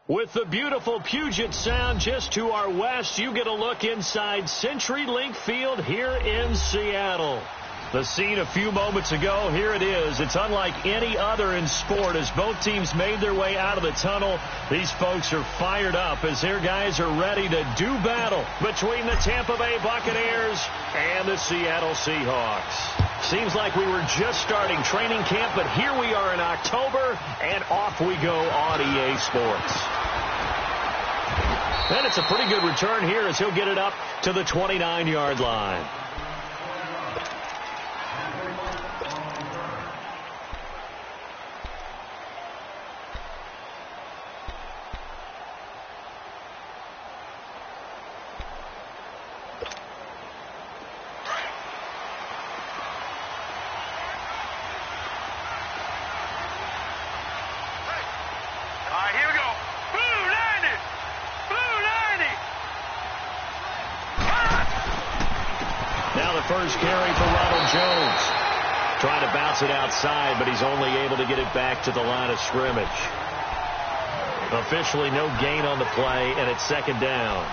With the beautiful Puget Sound just to our west, you get a look inside CenturyLink Field here in Seattle. The scene a few moments ago, here it is. It's unlike any other in sport as both teams made their way out of the tunnel. These folks are fired up as their guys are ready to do battle between the Tampa Bay Buccaneers and the Seattle Seahawks. Seems like we were just starting training camp, but here we are in October, and off we go on EA Sports. And it's a pretty good return here as he'll get it up to the 29-yard line. First carry for Ronald Jones. Trying to bounce it outside, but he's only able to get it back to the line of scrimmage. Officially no gain on the play, and it's second down.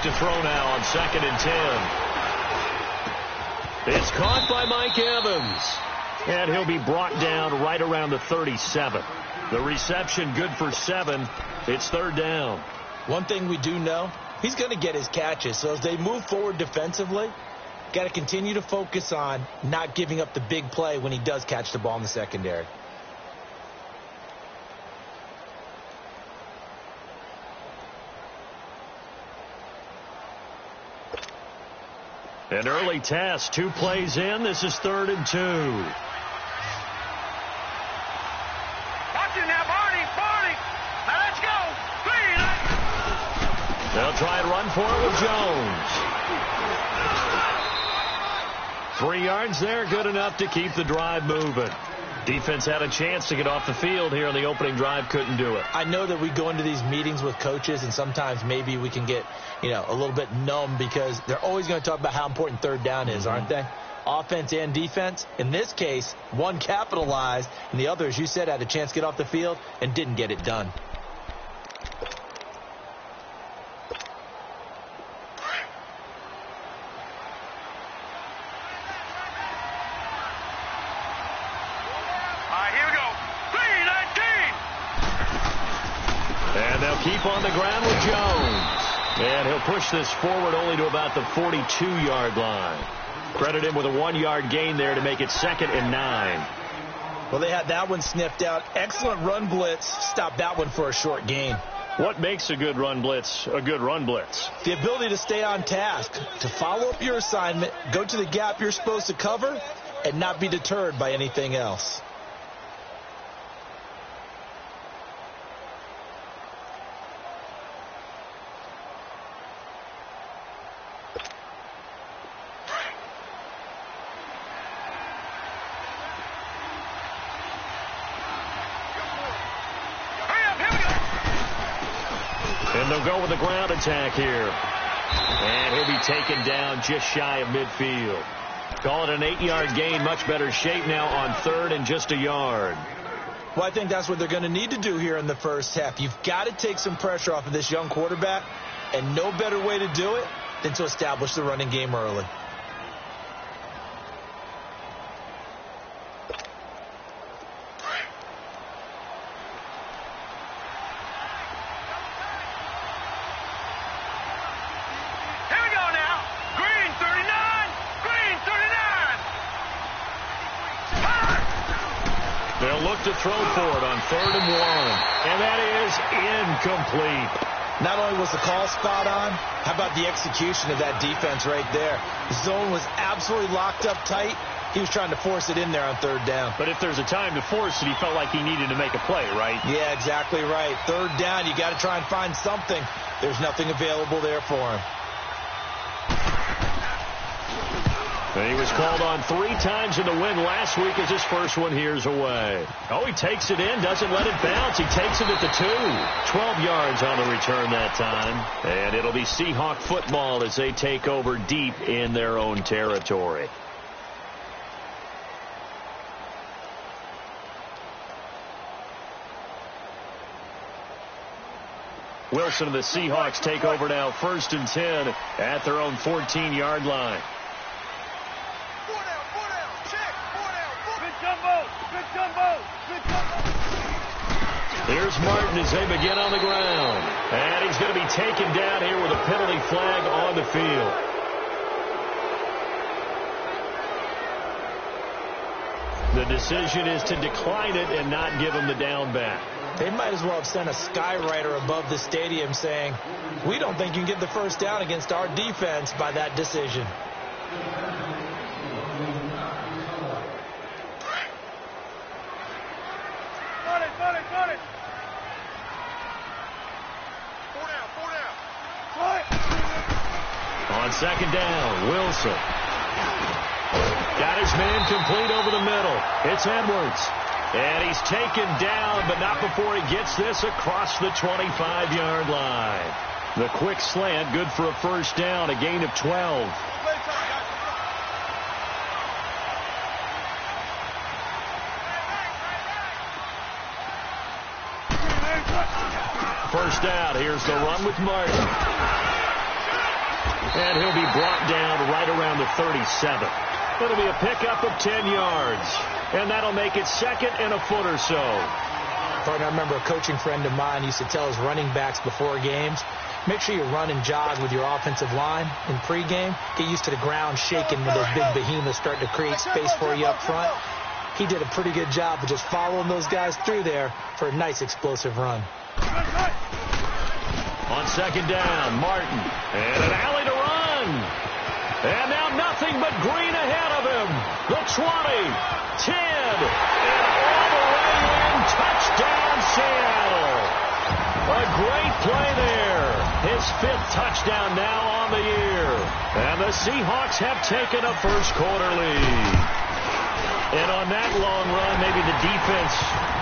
To throw now on 2nd and 10. It's caught by Mike Evans. And he'll be brought down right around the 37. The reception good for 7. It's third down. One thing we do know, he's going to get his catches. So as they move forward defensively, got to continue to focus on not giving up the big play when he does catch the ball in the secondary. An early test, 2 plays in. This is 3rd and 2. Watch it now, Barney. Now let's go. They'll try and run for it with Jones. 3 yards there, good enough to keep the drive moving. Defense had a chance to get off the field here on the opening drive, couldn't do it. I know that we go into these meetings with coaches, and sometimes maybe we can get, a little bit numb because they're always going to talk about how important third down is, aren't they? Offense and defense. In this case, one capitalized, and the other, as you said, had a chance to get off the field and didn't get it done. Keep on the ground with Jones. And he'll push this forward only to about the 42-yard line. Credit him with a 1-yard gain there to make it 2nd and 9. Well, they had that one sniffed out. Excellent run blitz. Stopped that one for a short gain. What makes a good run blitz a good run blitz? The ability to stay on task, to follow up your assignment, go to the gap you're supposed to cover, and not be deterred by anything else. And they'll go with the ground attack here. And he'll be taken down just shy of midfield. Call it an 8-yard gain. Much better shape now on 3rd and just a yard. Well, I think that's what they're going to need to do here in the first half. You've got to take some pressure off of this young quarterback, and no better way to do it than to establish the running game early. They'll look to throw for it on 3rd and 1. And that is incomplete. Not only was the call spot on, how about the execution of that defense right there? The zone was absolutely locked up tight. He was trying to force it in there on 3rd down. But if there's a time to force it, he felt like he needed to make a play, right? Yeah, exactly right. 3rd down, you got to try and find something. There's nothing available there for him. He was called on 3 times in the win last week as his first one here's away. Oh, he takes it in, doesn't let it bounce. He takes it at the 2. 12 yards on the return that time. And it'll be Seahawk football as they take over deep in their own territory. Wilson and the Seahawks take over now, 1st and 10 at their own 14-yard line. Here's Martin as they begin on the ground. And he's going to be taken down here with a penalty flag on the field. The decision is to decline it and not give him the down back. They might as well have sent a skywriter above the stadium saying, we don't think you can get the first down against our defense by that decision. On 2nd down, Wilson. Got his man complete over the middle. It's Edwards. And he's taken down, but not before he gets this across the 25-yard line. The quick slant, good for a first down, a gain of 12. First down, here's the run with Martin. And he'll be brought down right around the 37. It'll be a pickup of 10 yards. And that'll make it 2nd and a foot or so. I remember a coaching friend of mine used to tell his running backs before games, make sure you run and jog with your offensive line in pregame. Get used to the ground shaking when those big behemoths start to create space for you up front. He did a pretty good job of just following those guys through there for a nice explosive run. On 2nd down, Martin. And an alley to run. And now nothing but green ahead of him. The 20, 10, and all the way in. Touchdown, Seattle. A great play there. His 5th touchdown now on the year. And the Seahawks have taken a first-quarter lead. And on that long run, maybe the defense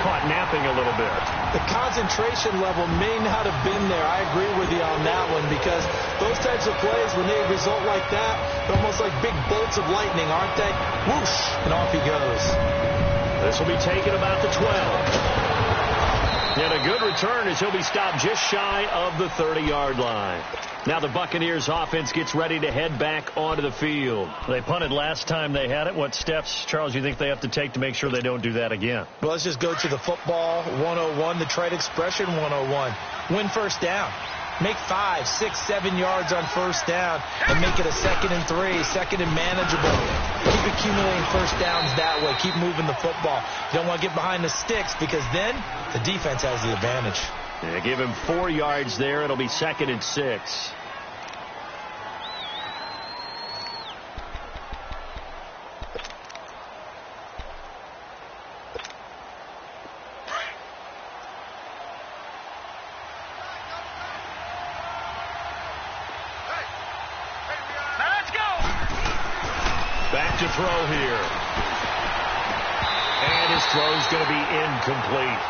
caught napping a little bit. The concentration level may not have been there. I agree with you on that one, because those types of plays, when they result like that, they're almost like big bolts of lightning, aren't they? Whoosh, and off he goes. This will be taken about the 12. And a good return as he'll be stopped just shy of the 30-yard line. Now the Buccaneers offense gets ready to head back onto the field. They punted last time they had it. What steps, Charles, you think they have to take to make sure they don't do that again? Well, let's just go to the football 101, the trade expression 101. Win first down. Make 5, 6, 7 yards on first down and make it a 2nd and 3, 2nd and manageable. Keep accumulating first downs that way. Keep moving the football. You don't want to get behind the sticks, because then the defense has the advantage. Yeah, give him 4 yards there. It'll be 2nd and 6. Back to throw here. And his throw's going to be incomplete.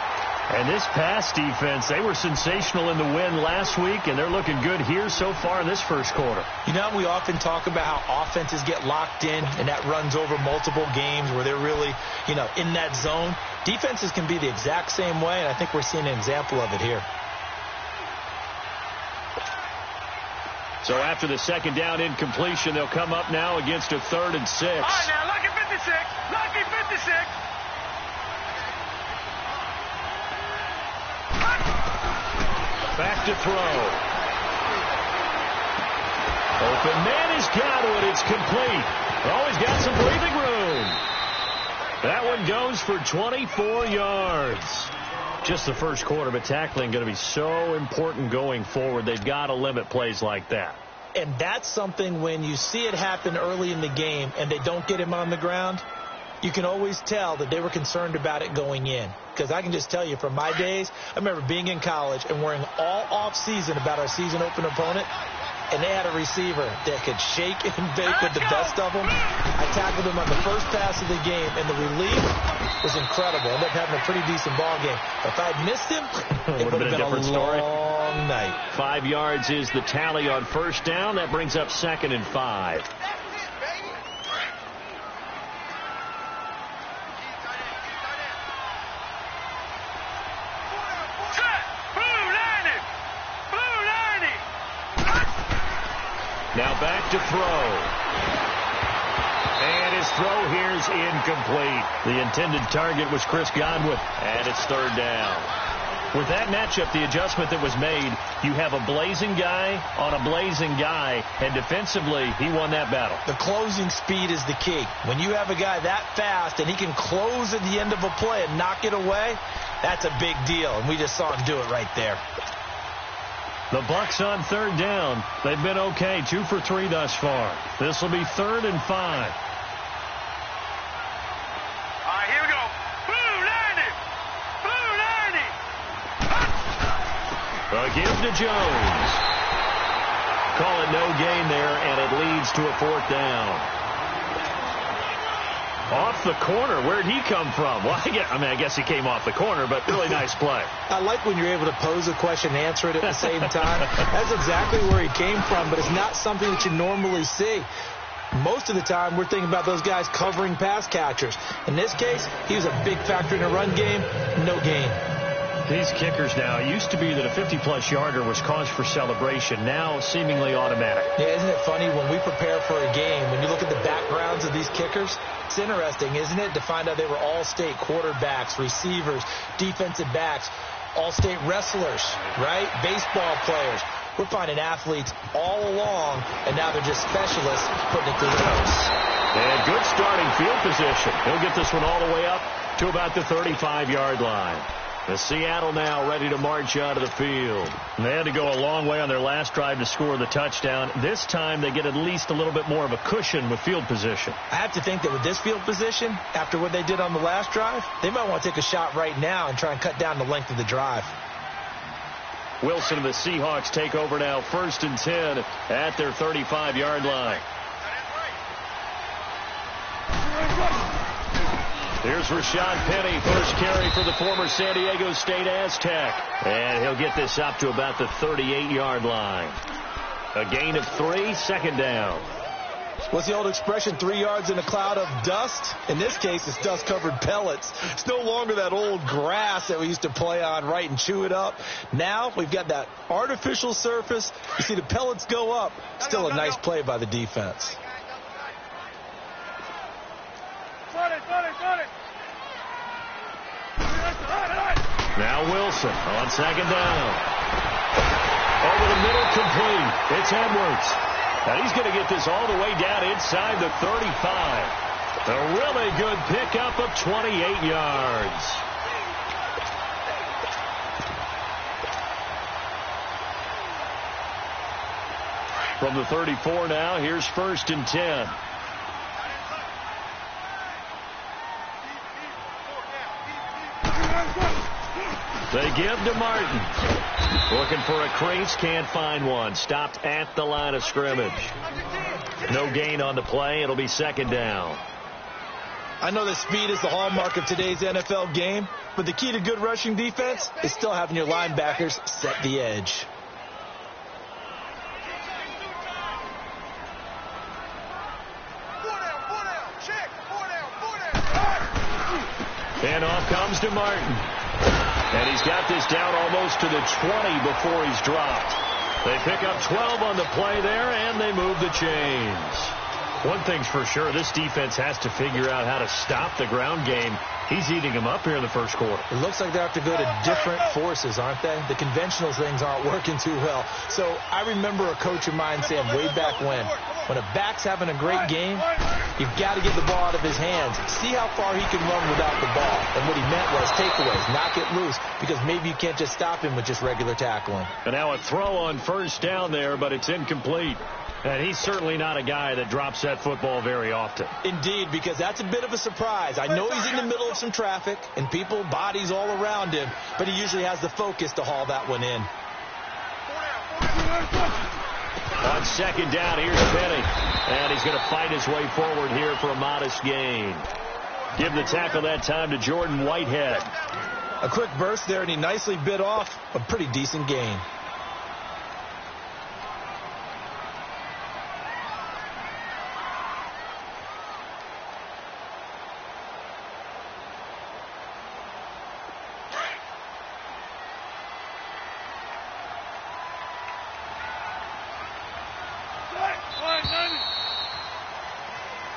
And this pass defense, they were sensational in the win last week, and they're looking good here so far in this first quarter. You know, we often talk about how offenses get locked in, and that runs over multiple games where they're really, in that zone. Defenses can be the exact same way, and I think we're seeing an example of it here. So after the 2nd down incompletion, they'll come up now against a 3rd and 6. All right, now, lucky 56. Lucky 56. Back to throw. Open man has got it. It's complete. Oh, he's got some breathing room. That one goes for 24 yards. Just the first quarter, but tackling going to be so important going forward. They've got to limit plays like that. And that's something, when you see it happen early in the game and they don't get him on the ground, you can always tell that they were concerned about it going in. Because I can just tell you, from my days, I remember being in college and worrying all off season about our season opener opponent. and they had a receiver that could shake and bake with the best of them. I tackled him on the first pass of the game, and the relief was incredible. I ended up having a pretty decent ball game. But if I had missed him, it would have been a different story. Long night. 5 yards is the tally on first down. That brings up 2nd and 5. Now back to throw. And his throw here is incomplete. The intended target was Chris Godwin. And it's 3rd down. With that matchup, the adjustment that was made, you have a blazing guy on a blazing guy, and defensively, he won that battle. The closing speed is the key. When you have a guy that fast and he can close at the end of a play and knock it away, that's a big deal, and we just saw him do it right there. The Bucs on 3rd down. They've been okay, 2 for 3 thus far. This will be 3rd and 5. All right, here we go. A give to Jones. Call it no gain there, and it leads to a 4th down. Off the corner. Where'd he come from? Well, I guess he came off the corner, but really nice play. I like when you're able to pose a question and answer it at the same time. That's exactly where he came from, but it's not something that you normally see. Most of the time, we're thinking about those guys covering pass catchers. In this case, he was a big factor in the run game. No gain. These kickers now, it used to be that a 50-plus yarder was cause for celebration. Now, seemingly automatic. Yeah, isn't it funny when we prepare for a game, when you look at the backgrounds of these kickers, it's interesting, isn't it, to find out they were all-state quarterbacks, receivers, defensive backs, all-state wrestlers, right? Baseball players. We're finding athletes all along, and now they're just specialists putting it through the nose. And good starting field position. He'll get this one all the way up to about the 35-yard line. The Seattle now ready to march out of the field. And they had to go a long way on their last drive to score the touchdown. This time they get at least a little bit more of a cushion with field position. I have to think that with this field position, after what they did on the last drive, they might want to take a shot right now and try and cut down the length of the drive. Wilson and the Seahawks take over now, 1st and 10 at their 35-yard line. Here's Rashad Penny, first carry for the former San Diego State Aztec. And he'll get this up to about the 38-yard line. A gain of 3, 2nd down. What's the old expression, 3 yards in a cloud of dust? In this case, it's dust-covered pellets. It's no longer that old grass that we used to play on, right, and chew it up. Now we've got that artificial surface. You see the pellets go up. Still a nice play by the defense. Now Wilson on 2nd down. Over the middle, complete. It's Edwards. Now he's going to get this all the way down inside the 35. A really good pickup of 28 yards. From the 34 now, here's 1st and 10. They give to Martin. Looking for a crease, can't find one. Stopped at the line of scrimmage. No gain on the play. It'll be 2nd down. I know that speed is the hallmark of today's NFL game, but the key to good rushing defense is still having your linebackers set the edge. And off comes to Martin. And he's got this down almost to the 20 before he's dropped. They pick up 12 on the play there, and they move the chains. One thing's for sure, this defense has to figure out how to stop the ground game. He's eating them up here in the first quarter. It looks like they have to go to different forces, aren't they? The conventional things aren't working too well. So I remember a coach of mine saying way back when a back's having a great game, you've got to get the ball out of his hands. See how far he can run without the ball. And what he meant was takeaways, knock it loose, because maybe you can't just stop him with just regular tackling. And now a throw on 1st down there, but it's incomplete. And he's certainly not a guy that drops that football very often. Indeed, because that's a bit of a surprise. I know he's in the middle of some traffic and people, bodies all around him, but he usually has the focus to haul that one in. On second down, here's Penny. And he's going to fight his way forward here for a modest gain. Give the tackle that time to Jordan Whitehead. A quick burst there, and he nicely bit off a pretty decent gain.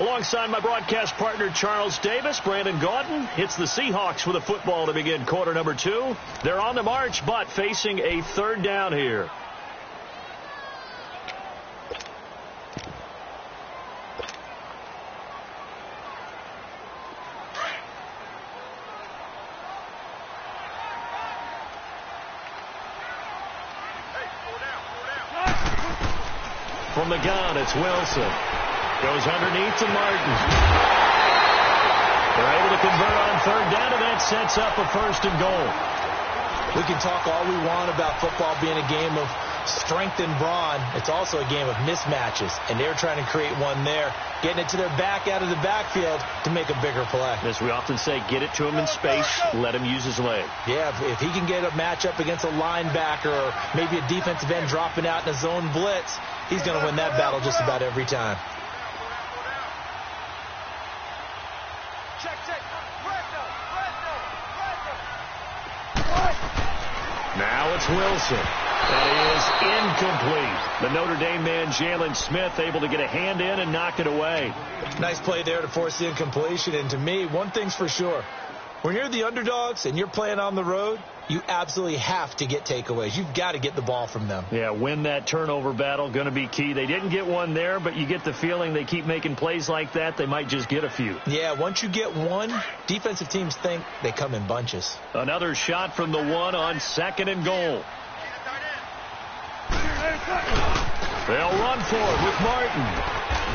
Alongside my broadcast partner, Charles Davis, Brandon Gaudin hits the Seahawks with a football to begin quarter number 2. They're on the march, but facing a third down here. From the gun, it's Wilson. Goes underneath to Martin. They're able to convert on third down, and that sets up a first and goal. We can talk all we want about football being a game of strength and brawn. It's also a game of mismatches, and they're trying to create one there, getting it to their back out of the backfield to make a bigger play. As we often say, get it to him in space, let him use his leg. Yeah, if he can get a matchup against a linebacker or maybe a defensive end dropping out in a zone blitz, he's going to win that battle just about every time. Now it's Wilson. That is incomplete. The Notre Dame man, Jalen Smith, able to get a hand in and knock it away. Nice play there to force the incompletion. And to me, one thing's for sure. When you're the underdogs and you're playing on the road, you absolutely have to get takeaways. You've got to get the ball from them. Yeah, win that turnover battle, going to be key. They didn't get one there, but you get the feeling they keep making plays like that, they might just get a few. Yeah, once you get one, defensive teams think they come in bunches. Another shot from the one on second and goal. They'll run for it with Martin.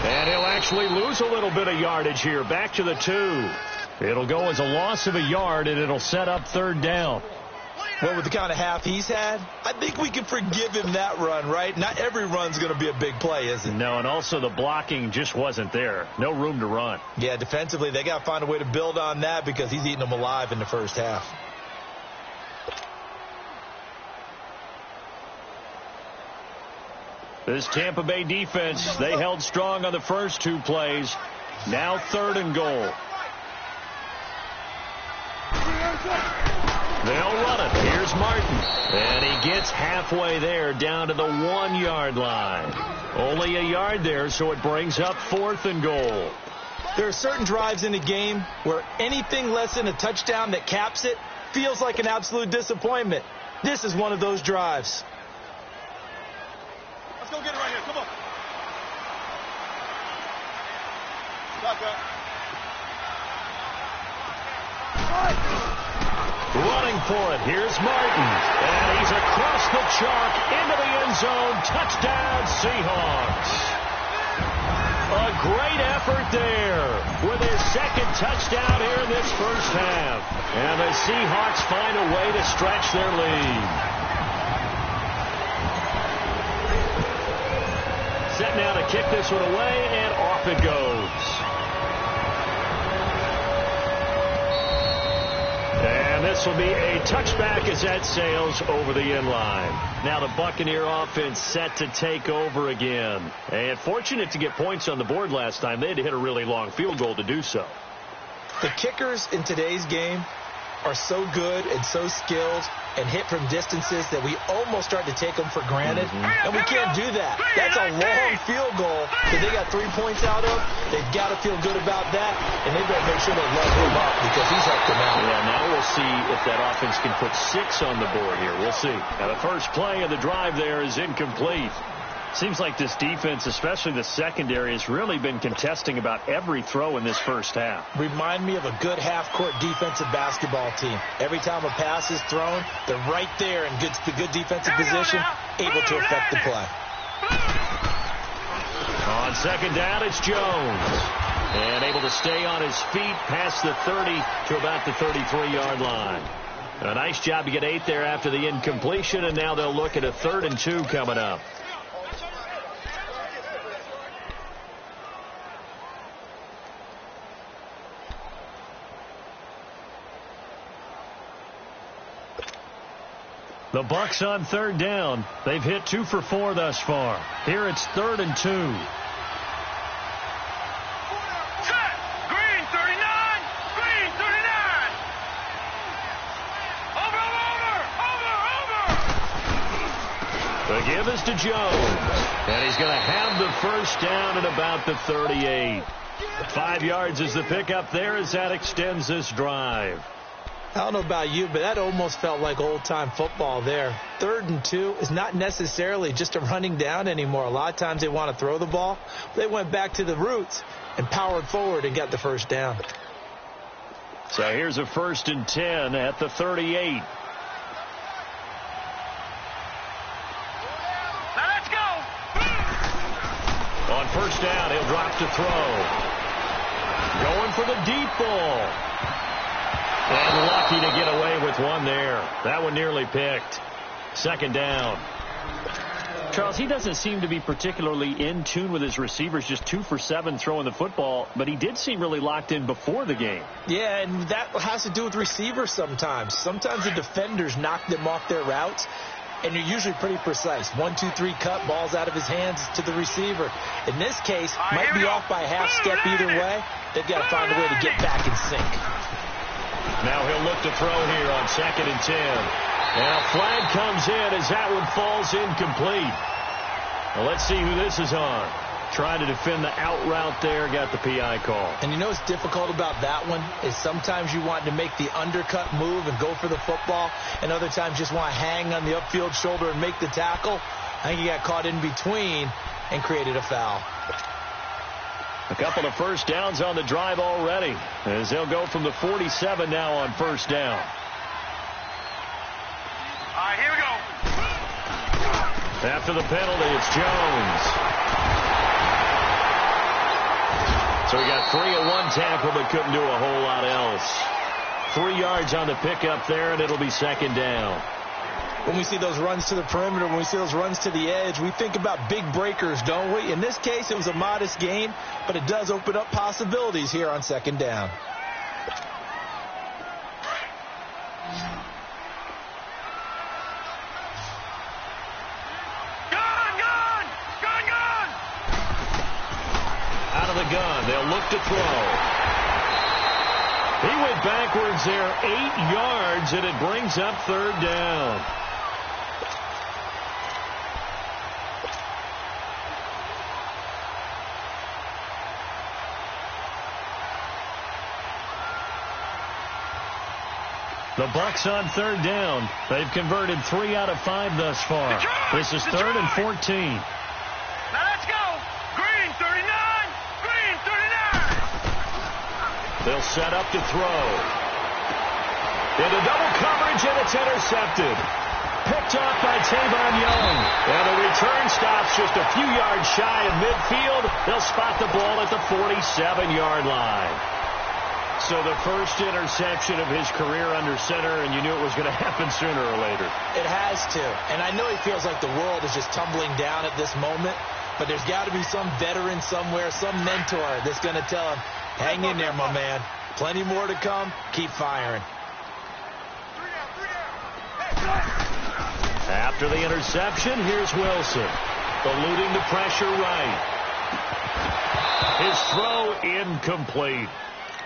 And he'll actually lose a little bit of yardage here. Back to the 2. It'll go as a loss of a yard, and it'll set up third down. Well, with the kind of half he's had, I think we can forgive him that run, right? Not every run's going to be a big play, is it? No, and also the blocking just wasn't there. No room to run. Yeah, defensively, they got to find a way to build on that because he's eating them alive in the first half. This Tampa Bay defense, they held strong on the first 2 plays. Now third and goal. They'll run it. Here's Martin. And he gets halfway there down to the 1-yard line. Only a yard there, so it brings up fourth and goal. There are certain drives in a game where anything less than a touchdown that caps it feels like an absolute disappointment. This is one of those drives. Let's go get it right here. Come on. Stop that. Running for it. Here's Martin. And he's across the chalk into the end zone. Touchdown, Seahawks. A great effort there with his second touchdown here in this first half. And the Seahawks find a way to stretch their lead. Set now to kick this one away, and off it goes. And this will be a touchback as that sails over the end line. Now the Buccaneer offense set to take over again. And fortunate to get points on the board last time. They had to hit a really long field goal to do so. The kickers in today's game are so good and so skilled and hit from distances that we almost start to take them for granted. And we can't do that. That's a long field goal that they got 3 points out of. They've got to feel good about that, and they've got to make sure they love him up because he's helped them out. Yeah, now we'll see if that offense can put 6 on the board here. We'll see. Now the first play of the drive there is incomplete. Seems like this defense, especially the secondary, has really been contesting about every throw in this first half. Remind me of a good half-court defensive basketball team. Every time a pass is thrown, they're right there in good defensive position, able to affect the play. On second down, it's Jones. And able to stay on his feet past the 30 to about the 33-yard line. A nice job to get 8 there after the incompletion, and now they'll look at a 3rd and 2 coming up. The Bucs on third down. They've hit 2 for 4 thus far. Here it's 3rd and 2. Set. Green 39. Green 39. Over. The give is to Jones. And he's going to have the first down at about the 38. 5 yards is the pickup there as that extends this drive. I don't know about you, but that almost felt like old-time football there. 3rd and 2 is not necessarily just a running down anymore. A lot of times they want to throw the ball. They went back to the roots and powered forward and got the first down. So here's a 1st and 10 at the 38. Now let's go. On first down, he'll drop to throw. Going for the deep ball. And lucky to get away with one there. That one nearly picked. 2nd down. Charles, he doesn't seem to be particularly in tune with his receivers, just 2 for 7 throwing the football, but he did seem really locked in before the game. Yeah, and that has to do with receivers sometimes. Sometimes the defenders knock them off their routes, and you're usually pretty precise. 1, 2, 3 cut, balls out of his hands to the receiver. In this case, might be off by a half step either way. They've got to find a way to get back in sync. Now he'll look to throw here on 2nd and 10. And a flag comes in as that one falls incomplete. Well, let's see who this is on. Trying to defend the out route there, got the PI call. And you know what's difficult about that one is sometimes you want to make the undercut move and go for the football, and other times just want to hang on the upfield shoulder and make the tackle. I think he got caught in between and created a foul. A couple of first downs on the drive already, as they'll go from the 47 now on first down. All right, here we go. After the penalty, it's Jones. So he got 3 at one tackle, but couldn't do a whole lot else. 3 yards on the pickup there, and it'll be 2nd down. When we see those runs to the perimeter, when we see those runs to the edge, we think about big breakers, don't we? In this case, it was a modest gain, but it does open up possibilities here on 2nd down. Out of the gun, they'll look to throw. He went backwards there 8 yards, and it brings up 3rd down. The Bucs on 3rd down. They've converted 3 out of 5 thus far. This is 3rd and 14. Now let's go. Green 39. Green 39. They'll set up to throw. Into double coverage, and it's intercepted. Picked off by Tavon Young. And the return stops just a few yards shy of midfield. They'll spot the ball at the 47-yard line. So the first interception of his career under center, and you knew it was going to happen sooner or later. It has to. And I know he feels like the world is just tumbling down at this moment, but there's got to be some veteran somewhere, some mentor that's going to tell him, hang in there, my man. Plenty more to come. Keep firing. After the interception, here's Wilson. Eluding the pressure right. His throw incomplete.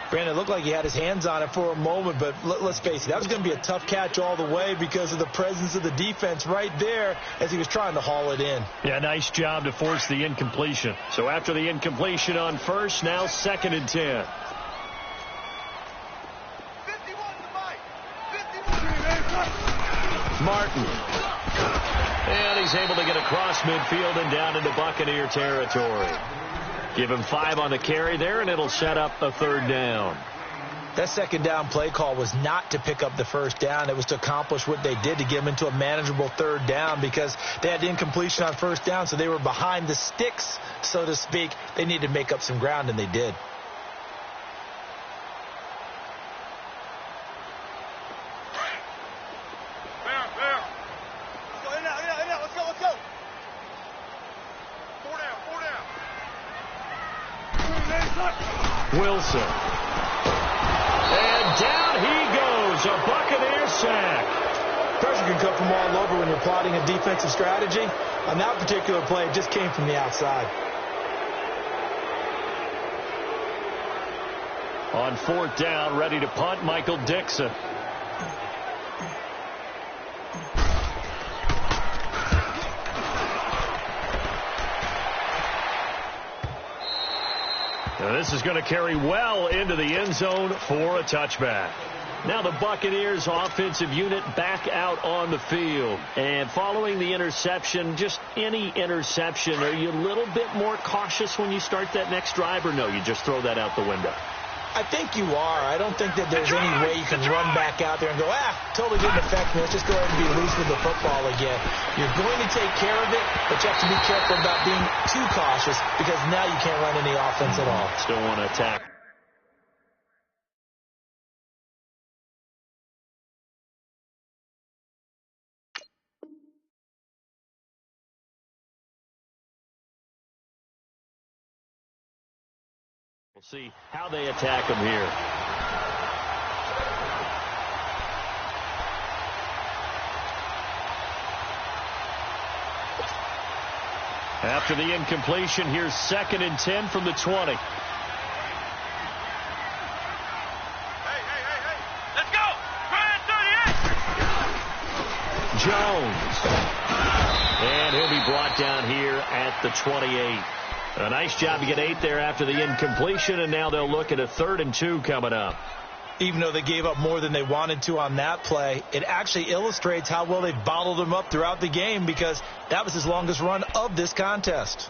Brandon, it looked like he had his hands on it for a moment, but let's face it, that was going to be a tough catch all the way because of the presence of the defense right there as he was trying to haul it in. Yeah, nice job to force the incompletion. So after the incompletion on first, now 2nd and 10. Martin. And he's able to get across midfield and down into Buccaneer territory. Give him 5 on the carry there, and it'll set up a 3rd down. That 2nd down play call was not to pick up the first down. It was to accomplish what they did to get them into a manageable 3rd down because they had incompletion on first down, so they were behind the sticks, so to speak. They needed to make up some ground, and they did. Wilson. And down he goes. A Buccaneer sack. Pressure can come from all over when you're plotting a defensive strategy. On that particular play, it just came from the outside. On 4th down, ready to punt, Michael Dixon. Now this is going to carry well into the end zone for a touchback. Now the Buccaneers offensive unit back out on the field. And following the interception, just any interception, are you a little bit more cautious when you start that next drive, or no, you just throw that out the window? I think you are. I don't think that there's any way you can run back out there and go, totally didn't affect me. Let's just go ahead and be loose with the football again. You're going to take care of it, but you have to be careful about being too cautious because now you can't run any offense at all. Still want to attack. We'll see how they attack them here. After the incompletion, here's 2nd and 10 from the 20. Hey, let's go! Ryan 38! Jones. And he'll be brought down here at the 28. A nice job to get 8 there after the incompletion, and now they'll look at a 3rd and 2 coming up. Even though they gave up more than they wanted to on that play, it actually illustrates how well they bottled them up throughout the game because that was his longest run of this contest.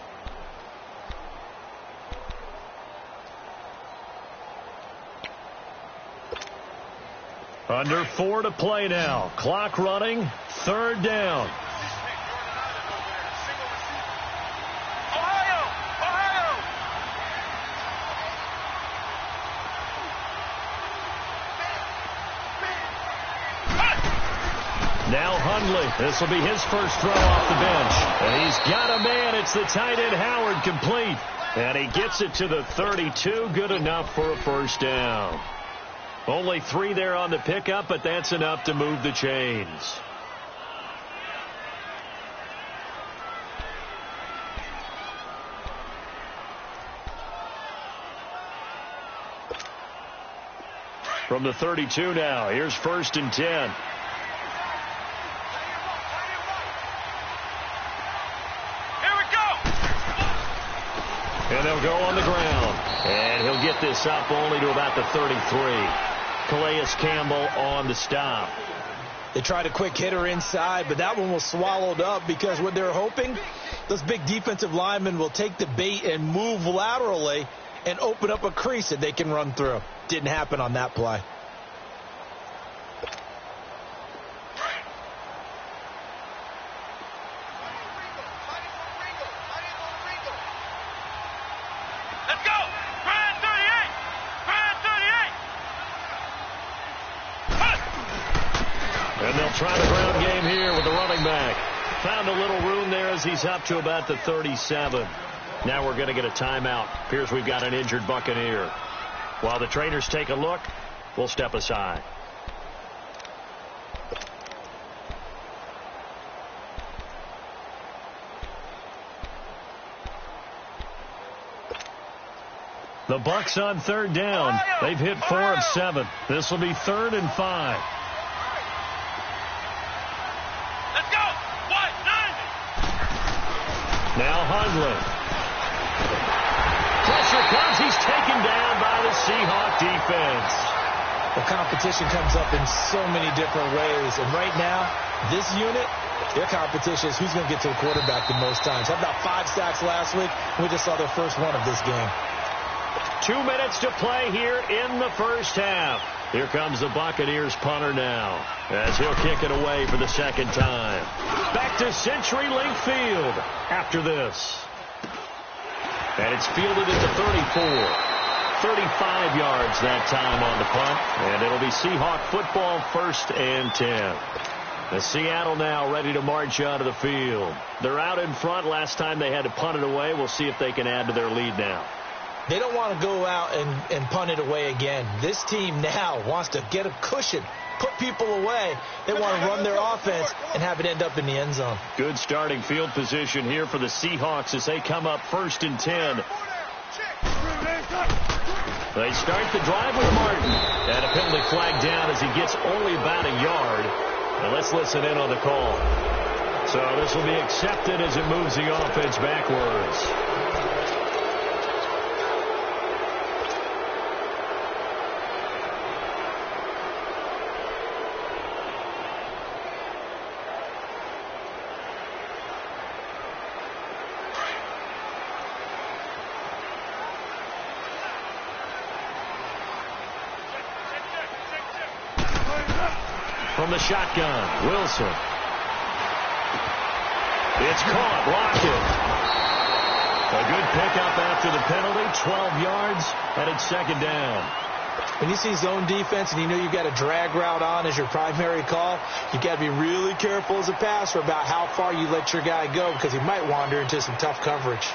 Under 4 to play now. Clock running. 3rd down. Now Hundley. This will be his first throw off the bench. And he's got a man. It's the tight end Howard, complete. And he gets it to the 32. Good enough for a 1st down. Only 3 there on the pickup, but that's enough to move the chains. From the 32 now, here's 1st and 10. And they'll go on the ground. And he'll get this up only to about the 33. Calais Campbell on the stop. They tried a quick hitter inside, but that one was swallowed up because what they're hoping, those big defensive linemen will take the bait and move laterally and open up a crease that they can run through. Didn't happen on that play. Try the ground game here with the running back. Found a little room there as he's up to about the 37. Now we're going to get a timeout. Appears we've got an injured Buccaneer. While the trainers take a look, we'll step aside. The Bucs on 3rd down. They've hit 4 of 7. This will be 3rd and 5. Now Hundley. Pressure comes. He's taken down by the Seahawks defense. The competition comes up in so many different ways. And right now, this unit, their competition is who's going to get to the quarterback the most times. Had about 5 sacks last week. We just saw their first one of this game. 2 minutes to play here in the 1st half. Here comes the Buccaneers punter now as he'll kick it away for the 2nd time. Back to CenturyLink Field after this. And it's fielded at the 34. 35 yards that time on the punt. And it'll be Seahawk football, 1st and 10. The Seattle now ready to march out of the field. They're out in front. Last time they had to punt it away. We'll see if they can add to their lead now. They don't want to go out and punt it away again. This team now wants to get a cushion, put people away. They want to run their offense and have it end up in the end zone. Good starting field position here for the Seahawks as they come up 1st and 10. They start the drive with Martin. And a penalty flag down as he gets only about a yard. Now let's listen in on the call. So this will be accepted as it moves the offense backwards. From the shotgun, Wilson. It's caught, Lockett. A good pickup after the penalty, 12 yards, and it's 2nd down. When you see zone defense and you know you've got a drag route on as your primary call, you've got to be really careful as a passer about how far you let your guy go because he might wander into some tough coverage.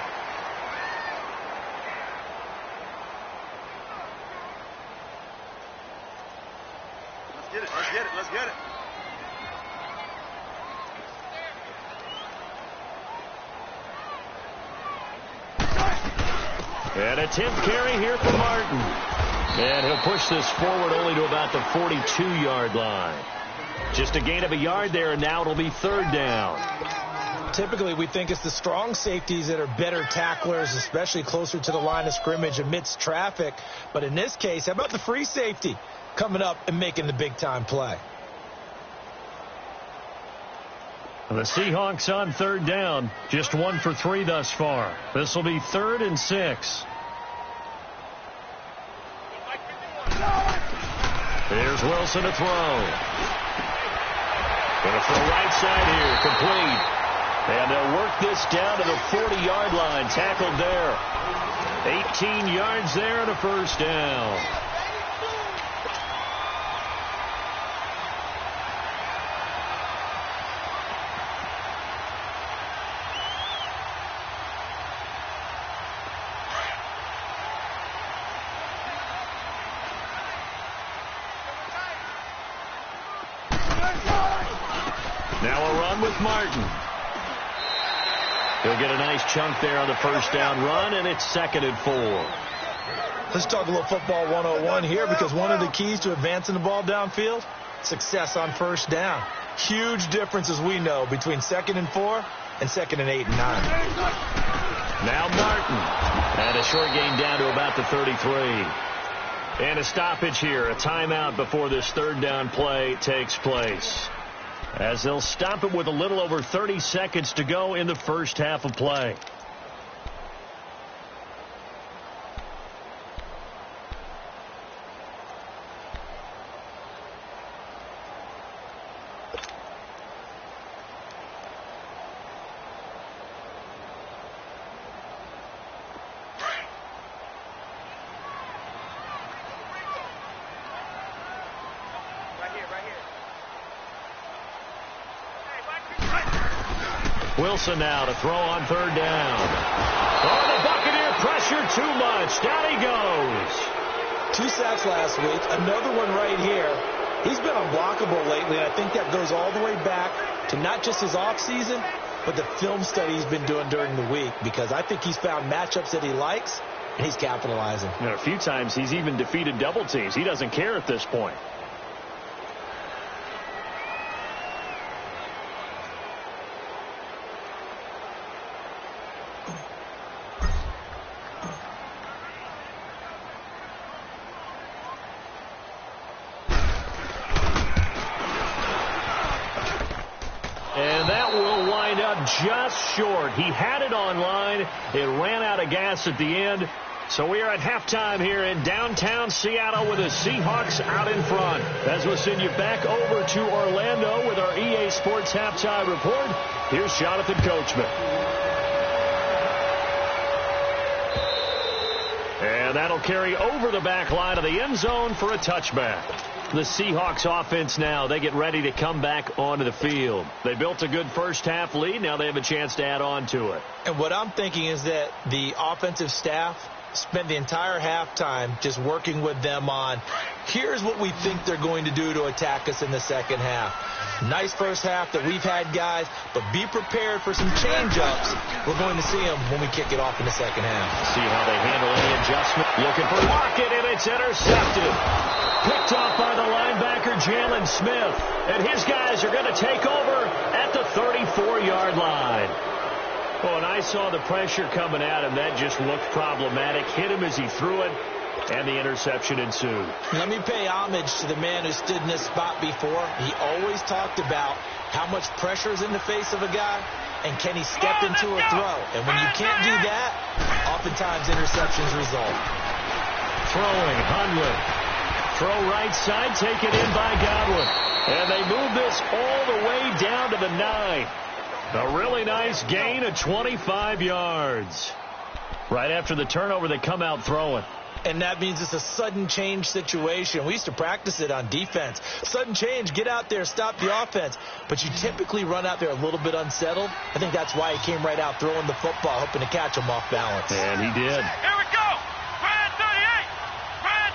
Let's get it. And a 10th carry here for Martin. And he'll push this forward only to about the 42-yard line. Just a gain of a yard there, and now it'll be 3rd down. Typically, we think it's the strong safeties that are better tacklers, especially closer to the line of scrimmage amidst traffic. But in this case, how about the free safety coming up and making the big-time play? The Seahawks on 3rd down, just 1 for 3 thus far. This will be 3rd and 6. Here's Wilson to throw. Going to throw right side here, complete. And they'll work this down to the 40-yard line, tackled there. 18 yards there and a 1st down. Now a run with Martin. He'll get a nice chunk there on the 1st down run, and it's 2nd and 4. Let's talk a little football 101 here because one of the keys to advancing the ball downfield, success on 1st down. Huge difference, as we know, between 2nd and 4 and 2nd and 8 and 9. Now Martin. And a short gain down to about the 33. And a stoppage here, a timeout before this 3rd down play takes place. As they'll stop it with a little over 30 seconds to go in the 1st half of play. Wilson now to throw on 3rd down. Oh, the Buccaneer pressure too much. Down he goes. 2 sacks last week. Another one right here. He's been unblockable lately, and I think that goes all the way back to not just his offseason, but the film study he's been doing during the week, because I think he's found matchups that he likes, and he's capitalizing. You know, a few times he's even defeated double teams. He doesn't care at this point. Just short. He had it on line. It ran out of gas at the end. So we are at halftime here in downtown Seattle with the Seahawks out in front. As we'll send you back over to Orlando with our EA Sports Halftime Report, here's Jonathan Coachman. And that'll carry over the back line of the end zone for a touchback. The Seahawks offense now, they get ready to come back onto the field. They built a good 1st half lead. Now they have a chance to add on to it. And what I'm thinking is that the offensive staff spent the entire halftime just working with them on, here's what we think they're going to do to attack us in the second half. Nice first half that we've had, guys, but be prepared for some change-ups. We're going to see them when we kick it off in the second half. See how they handle any adjustment. Looking for Lockett, and it's intercepted. Picked off by the linebacker, Jalen Smith. And his guys are going to take over at the 34-yard line. Oh, and I saw the pressure coming at him. That just looked problematic. Hit him as he threw it, and the interception ensued. Let me pay homage to the man who stood in this spot before. He always talked about how much pressure is in the face of a guy, and can he step into a throw. And when you can't do that, oftentimes interceptions result. Throwing, Hundley. Throw right side, taken in by Godwin. And they move this all the way down to the 9. A really nice gain of 25 yards. Right after the turnover, they come out throwing. And that means it's a sudden change situation. We used to practice it on defense. Sudden change, get out there, stop the offense. But you typically run out there a little bit unsettled. I think that's why he came right out throwing the football, hoping to catch him off balance. And he did. Here we go. Brand 38. Brand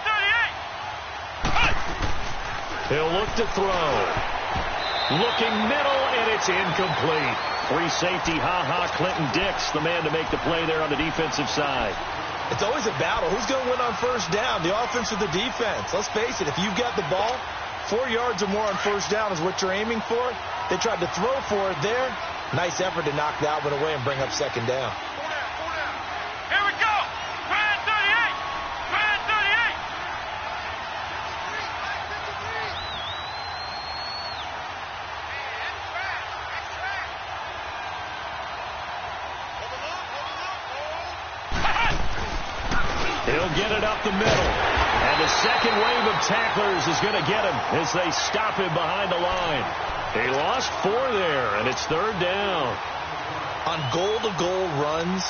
38. He'll look to throw. Looking middle, and it's incomplete. Free safety, Clinton Dix, the man to make the play there on the defensive side. It's always a battle. Who's going to win on first down, the offense or the defense? Let's face it, if you've got the ball, 4 yards or more on first down is what you're aiming for. They tried to throw for it there. Nice effort to knock that one away and bring up second down. Here we go. Brand 38. Brand 38. He'll get it up the middle. And the second wave of tacklers is going to get him as they stop him behind the line. He lost 4 there, and it's third down. On goal-to-goal runs,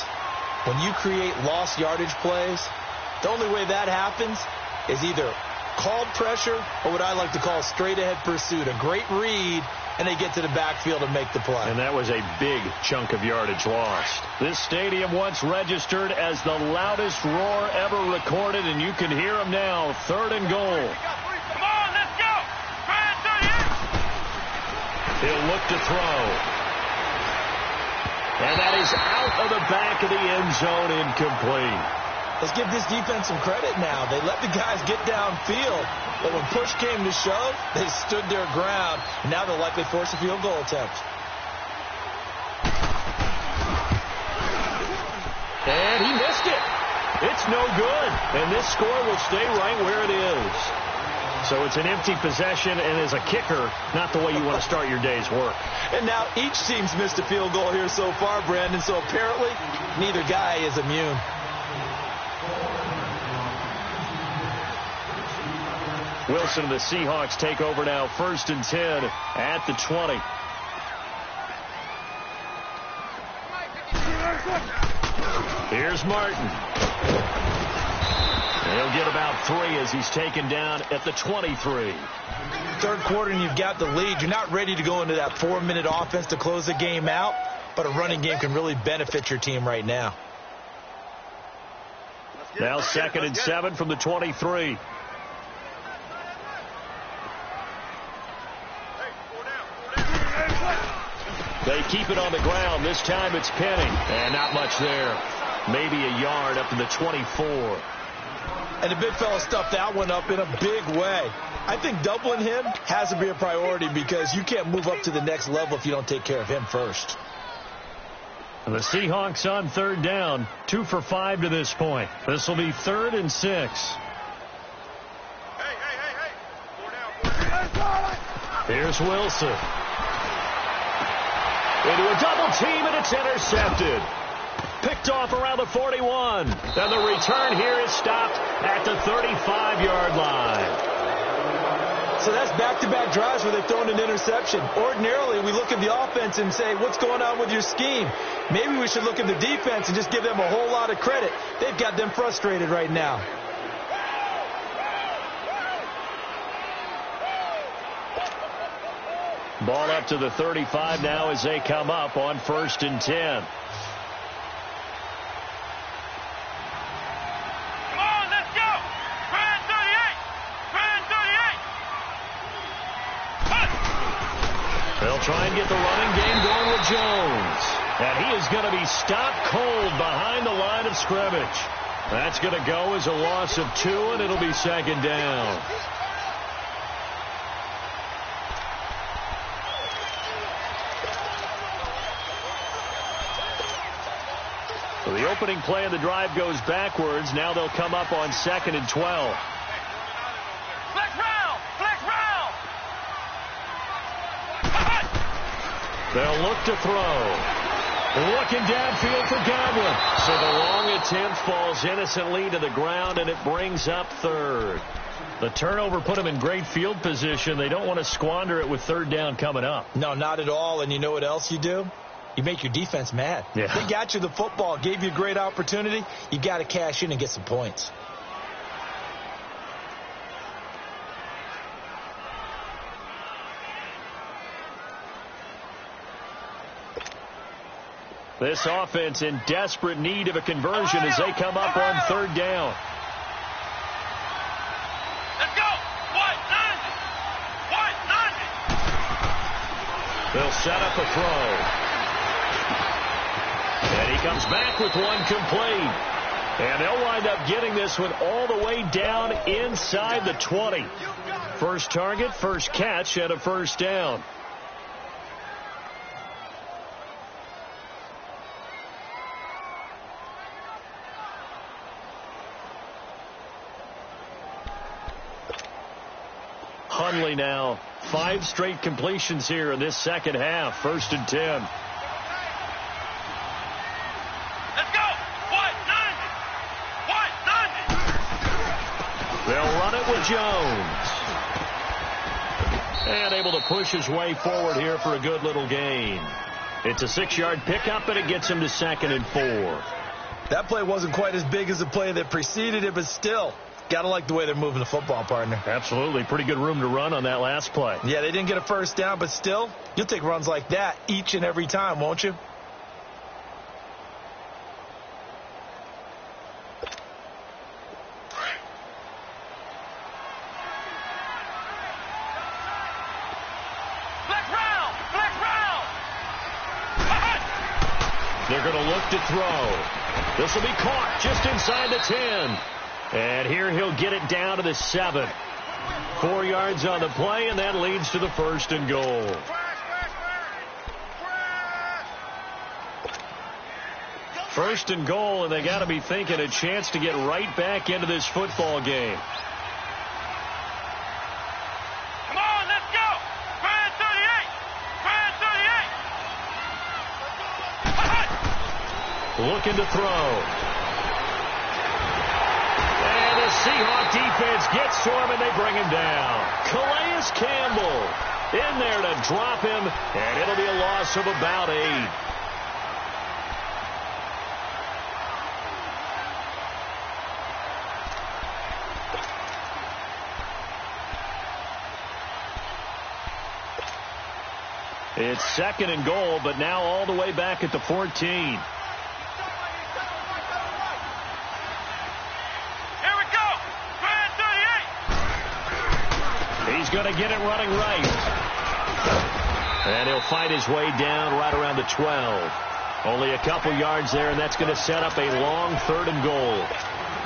when you create lost yardage plays, the only way that happens is either called pressure or what I like to call straight-ahead pursuit. A great read, and they get to the backfield and make the play. And that was a big chunk of yardage lost. This stadium once registered as the loudest roar ever recorded, and you can hear them now. Third and goal. Come on, let's go. Brand 38. He'll look to throw. And that is out of the back of the end zone, incomplete. Let's give this defense some credit now. They let the guys get downfield, but when push came to shove, they stood their ground. Now they'll likely force a field goal attempt. And he missed it. It's no good. And this score will stay right where it is. So it's an empty possession, and as a kicker, not the way you want to start your day's work. And now each team's missed a field goal here so far, Brandon, so apparently neither guy is immune. Wilson and the Seahawks take over now, 1st and 10 at the 20. Here's Martin. He'll get about 3 as he's taken down at the 23. Third quarter and you've got the lead. You're not ready to go into that 4-minute offense to close the game out, but a running game can really benefit your team right now. Now 2nd and 7 from the 23. They keep it on the ground. This time it's Penning. And not much there. Maybe a yard up to the 24. And the big fella stuffed that one up in a big way. I think doubling him has to be a priority because you can't move up to the next level if you don't take care of him first. And the Seahawks on 3rd down. 2 for 5 to this point. This will be 3rd and 6. Hey. 4 down. Here's Wilson. Into a double team, and it's intercepted. Picked off around the 41. And the return here is stopped at the 35-yard line. So that's back-to-back drives where they've thrown an interception. Ordinarily, we look at the offense and say, what's going on with your scheme? Maybe we should look at the defense and just give them a whole lot of credit. They've got them frustrated right now. Ball up to the 35 now as they come up on 1st and 10. try and get the running game going with Jones. And he is going to be stopped cold behind the line of scrimmage. That's going to go as a loss of 2, and it'll be second down. So the opening play of the drive goes backwards. Now they'll come up on 2nd and 12. Flex round! Flex round! They'll look to throw. Looking downfield for Godwin. So the long attempt falls innocently to the ground, and it brings up 3rd. The turnover put them in great field position. They don't want to squander it with 3rd down coming up. No, not at all. And you know what else you do? You make your defense mad. Yeah. They got you the football, gave you a great opportunity. You got to cash in and get some points. This offense in desperate need of a conversion as they come up on 3rd down. Let's go! White 90! They'll set up a throw. And he comes back with one complete. And they'll wind up getting this one all the way down inside the 20. First target, first catch, and a first down. Hundley now, 5 straight completions here in this second half. 1st and 10. Let's go! White 90! White 90! They'll run it with Jones. And able to push his way forward here for a good little gain. It's a 6-yard pickup, and it gets him to 2nd and 4. That play wasn't quite as big as the play that preceded it, but still, got to like the way they're moving the football, partner. Absolutely. Pretty good room to run on that last play. Yeah, they didn't get a first down, but still, you'll take runs like that each and every time, won't you? Flex round! Flex round! They're going to look to throw. This will be caught just inside the 10. And here he'll get it down to the 7. 4 yards on the play, and that leads to the 1st and goal. First and goal, and they got to be thinking a chance to get right back into this football game. Come on, let's go! Grand 38! Grand 38! Looking to throw. And the Seahawks defense gets to him, and they bring him down. Calais Campbell in there to drop him, and it'll be a loss of about 8. It's 2nd and goal, but now all the way back at the 14. He's going to get it running right. And he'll fight his way down right around the 12. Only a couple yards there, and that's going to set up a long 3rd and goal.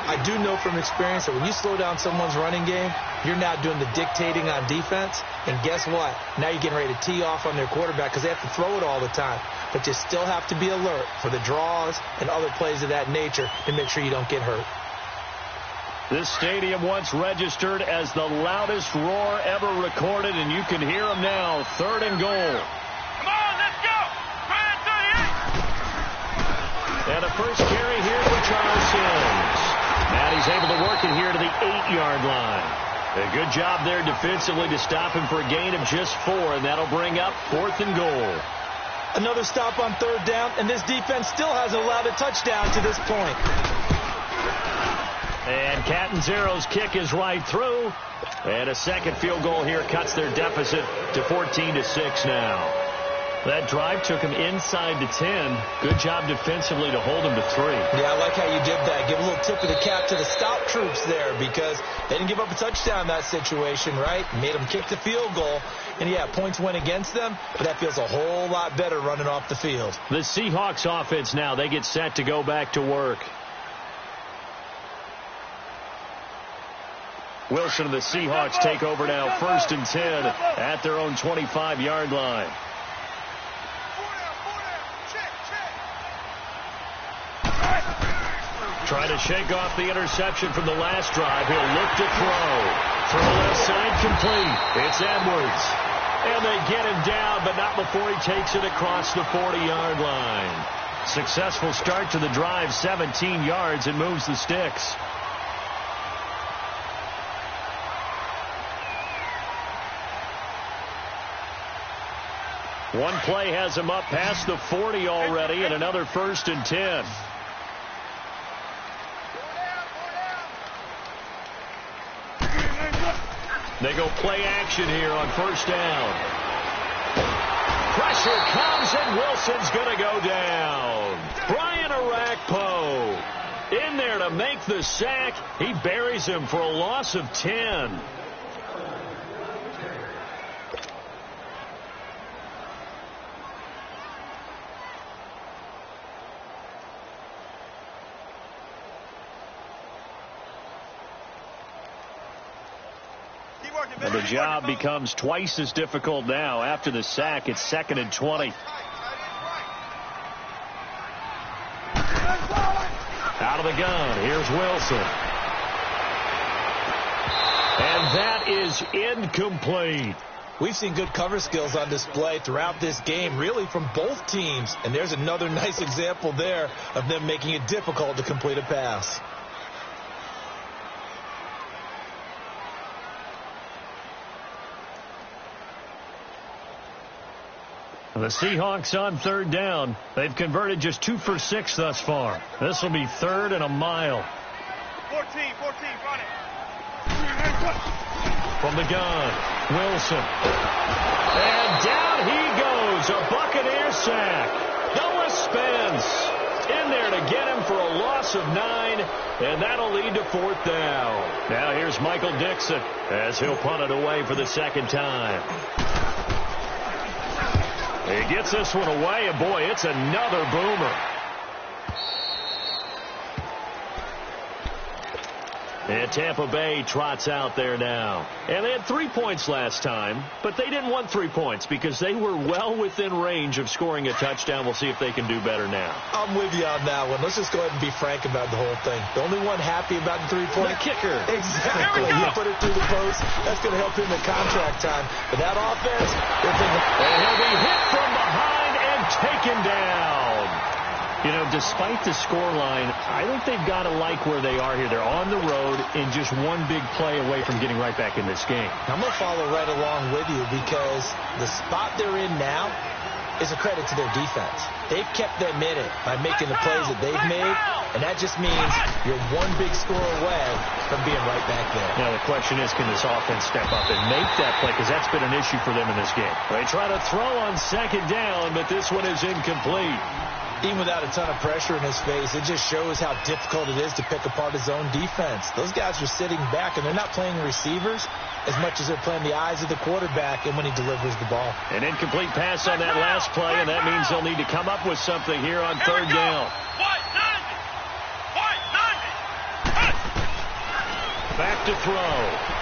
I do know from experience that when you slow down someone's running game, you're now doing the dictating on defense. And guess what? Now you're getting ready to tee off on their quarterback because they have to throw it all the time. But you still have to be alert for the draws and other plays of that nature to make sure you don't get hurt. This stadium once registered as the loudest roar ever recorded, and you can hear them now. 3rd and goal. Come on, let's go! Grand 38! And a first carry here for Charles Sims. And he's able to work it here to the 8-yard line. A good job there defensively to stop him for a gain of just 4, and that'll bring up 4th and goal. Another stop on 3rd down, and this defense still hasn't allowed a touchdown to this point. And Catanzaro's kick is right through. And a second field goal here cuts their deficit to 14-6 now. That drive took him inside the 10. Good job defensively to hold him to 3. Yeah, I like how you did that. Give a little tip of the cap to the stop troops there because they didn't give up a touchdown in that situation, right? Made them kick the field goal. And, yeah, points went against them, but that feels a whole lot better running off the field. The Seahawks offense now, they get set to go back to work. Wilson and the Seahawks take over now, 1st and 10 at their own 25-yard line. Trying to shake off the interception from the last drive. He'll look to throw. From the left side, complete. It's Edwards. And they get him down, but not before he takes it across the 40-yard line. Successful start to the drive, 17 yards, and moves the sticks. One play has him up past the 40 already, and another 1st and 10. They go play action here on 1st down. Pressure comes, and Wilson's going to go down. Brian Arakpo in there to make the sack. He buries him for a loss of 10. And the job becomes twice as difficult now. After the sack, it's 2nd and 20. Out of the gun, here's Wilson. And that is incomplete. We've seen good cover skills on display throughout this game, really from both teams. And there's another nice example there of them making it difficult to complete a pass. The Seahawks on 3rd down. They've converted just 2 for 6 thus far. This will be 3rd and a mile. 14, run it. From the gun, Wilson. And down he goes. A Buccaneer sack. Noah Spence in there to get him for a loss of 9. And that'll lead to 4th down. Now here's Michael Dixon as he'll punt it away for the 2nd time. He gets this one away, and boy, it's another boomer. And Tampa Bay trots out there now. And they had 3 points last time, but they didn't want 3 points because they were well within range of scoring a touchdown. We'll see if they can do better now. I'm with you on that one. Let's just go ahead and be frank about the whole thing. The only one happy about the 3-point kicker. Exactly. You put it through the post. That's going to help him in contract time. But that offense, they're thinking, and he'll be hit from behind and taken down. You know, despite the scoreline, I think they've got to like where they are here. They're on the road and just one big play away from getting right back in this game. I'm going to follow right along with you because the spot they're in now is a credit to their defense. They've kept them in it by making the plays that they've made, and that just means you're one big score away from being right back there. Now, the question is, can this offense step up and make that play? Because that's been an issue for them in this game. They try to throw on 2nd down, but this one is incomplete. Even without a ton of pressure in his face, it just shows how difficult it is to pick apart his own defense. Those guys are sitting back, and they're not playing receivers as much as they're playing the eyes of the quarterback and when he delivers the ball. An incomplete pass on that last play, and that means they'll need to come up with something here on 3rd down. Back to throw.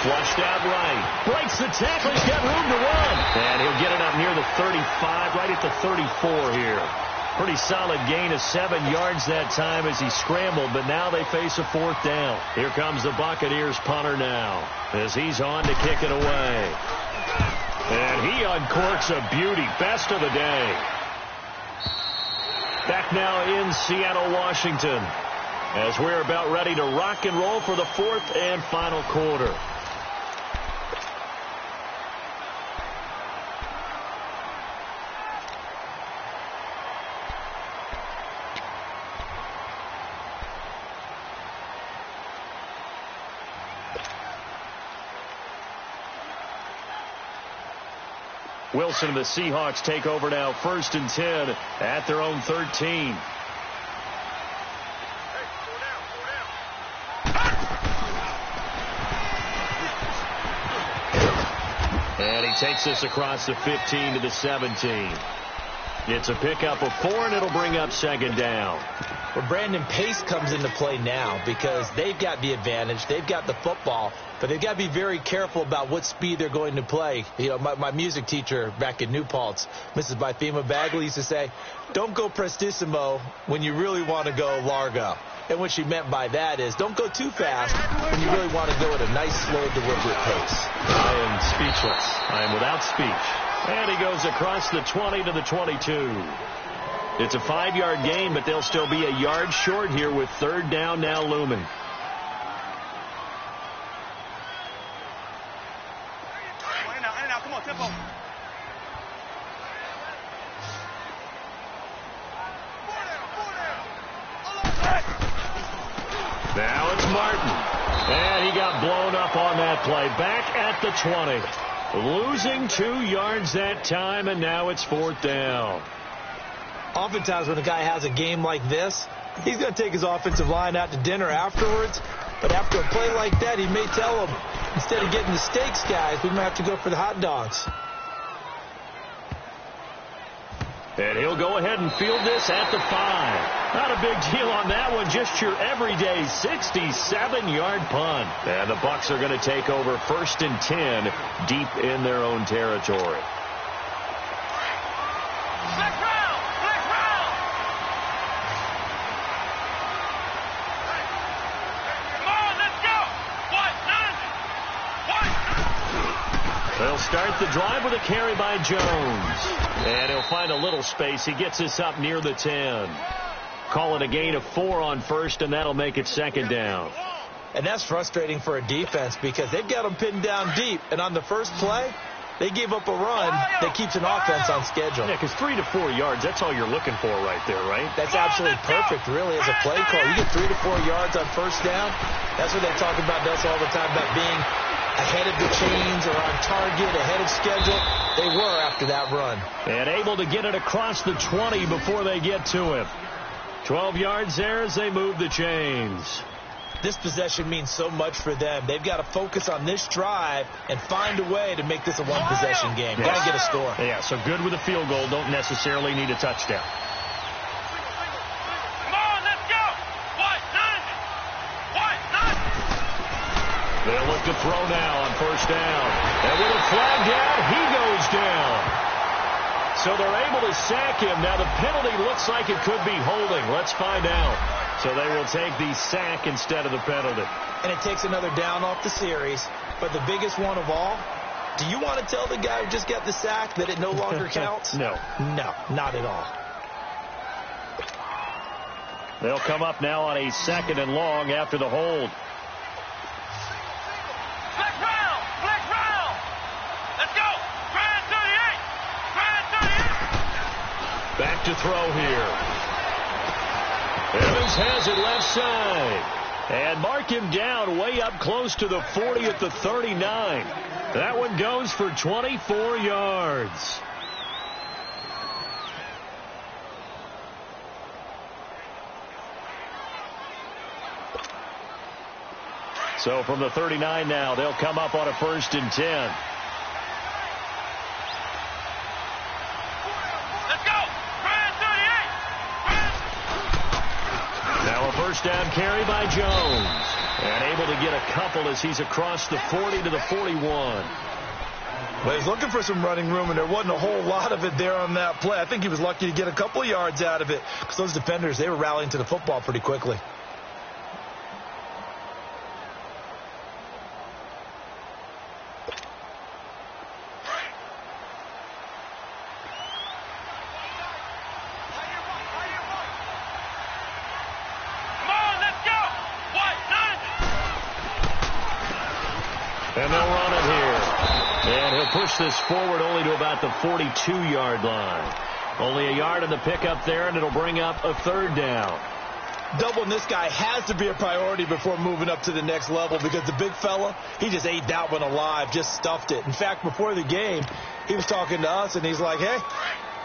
Flushed out right. Breaks the tackle. He's got room to run. And he'll get it up near the 35, right at the 34 here. Pretty solid gain of 7 yards that time as he scrambled, but now they face a 4th down. Here comes the Buccaneers punter now as he's on to kick it away. And he uncorks a beauty. Best of the day. Back now in Seattle, Washington, as we're about ready to rock and roll for the 4th and final quarter. Wilson and the Seahawks take over now, 1st and 10 at their own 13. And he takes this across the 15 to the 17. It's a pickup of 4, and it'll bring up 2nd down. Well, Brandon, pace comes into play now because they've got the advantage. They've got the football, but they've got to be very careful about what speed they're going to play. You know, my music teacher back in New Paltz, Mrs. Bythema Bagley, used to say, don't go prestissimo when you really want to go largo. And what she meant by that is don't go too fast when you really want to go at a nice, slow, deliberate pace. I am speechless. I am without speech. And he goes across the 20 to the 22. It's a 5-yard gain, but they'll still be a yard short here with 3rd down now looming. Come on, tempo. Now it's Martin. And he got blown up on that play. Back at the 20. Losing 2 yards that time, and now it's 4th down. Oftentimes when a guy has a game like this, he's going to take his offensive line out to dinner afterwards. But after a play like that, he may tell them, instead of getting the steaks, guys, we might have to go for the hot dogs. And he'll go ahead and field this at the 5. Not a big deal on that one. Just your everyday 67-yard punt. And the Bucs are going to take over 1st and 10 deep in their own territory. They'll start the drive with a carry by Jones. And he'll find a little space. He gets this up near the 10. Call it a gain of 4 on 1st, and that'll make it 2nd down. And that's frustrating for a defense because they've got them pinned down deep. And on the first play, they gave up a run that keeps an offense on schedule. Yeah, because 3 to 4 yards, that's all you're looking for right there, right? That's absolutely perfect, really, as a play call. You get 3 to 4 yards on 1st down. That's what they talk about, Nelson, all the time, about being ahead of the chains or on target, ahead of schedule. They were after that run. And able to get it across the 20 before they get to him. 12 yards there as they move the chains. This possession means so much for them. They've got to focus on this drive and find a way to make this a one-possession game. Got to get a score. Yeah, so good with a field goal. Don't necessarily need a touchdown. They'll look to throw now on 1st down. And with a flag down, he goes down. So they're able to sack him. Now the penalty looks like it could be holding. Let's find out. So they will take the sack instead of the penalty. And it takes another down off the series. But the biggest one of all, do you want to tell the guy who just got the sack that it no longer counts? No. No, not at all. They'll come up now on a 2nd and long after the hold. Back to throw here. Evans has it left side. And mark him down way up close to the 40 at the 39. That one goes for 24 yards. So from the 39 now, they'll come up on a 1st and 10. Now a 1st down carry by Jones. And able to get a couple as he's across the 40 to the 41. Well, he's looking for some running room, and there wasn't a whole lot of it there on that play. I think he was lucky to get a couple of yards out of it because those defenders, they were rallying to the football pretty quickly. And they'll run it here. And he'll push this forward only to about the 42-yard line. Only a yard on the pickup there, and it'll bring up a 3rd down. doubling this guy has to be a priority before moving up to the next level, because the big fella, he just ate that one alive, just stuffed it. In fact, before the game, he was talking to us, and he's like, hey,